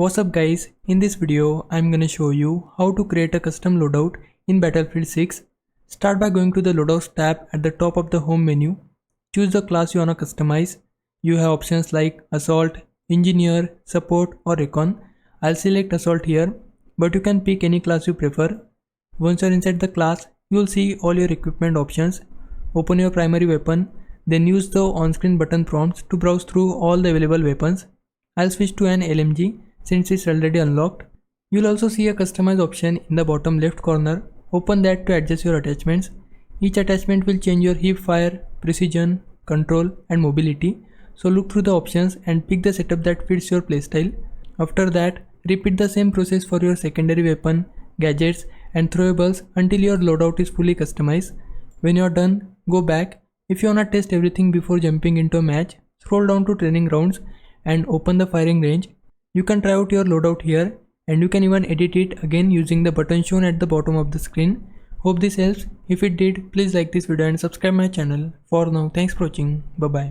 What's up guys, in this video I'm gonna show you how to create a custom loadout in Battlefield 6. Start by going to the Loadouts tab at the top of the home menu. Choose the class you wanna customize. You have options like Assault, Engineer, Support or Recon. I'll select Assault here, but you can pick any class you prefer. Once you're inside the class, you'll see all your equipment options. Open your primary weapon, then use the on-screen button prompts to browse through all the available weapons. I'll switch to an LMG since it's already unlocked. You'll also see a customize option in the bottom left corner. Open that to adjust your attachments. Each attachment will change your hip fire, precision, control and mobility. So look through the options and pick the setup that fits your playstyle. After that, repeat the same process for your secondary weapon, gadgets and throwables until your loadout is fully customized. When you're done, go back. If you wanna test everything before jumping into a match, scroll down to training rounds and open the firing range. You can try out your loadout here and you can even edit it again using the button shown at the bottom of the screen. Hope this helps. If it did, please like this video and subscribe my channel. For now, thanks for watching. Bye bye.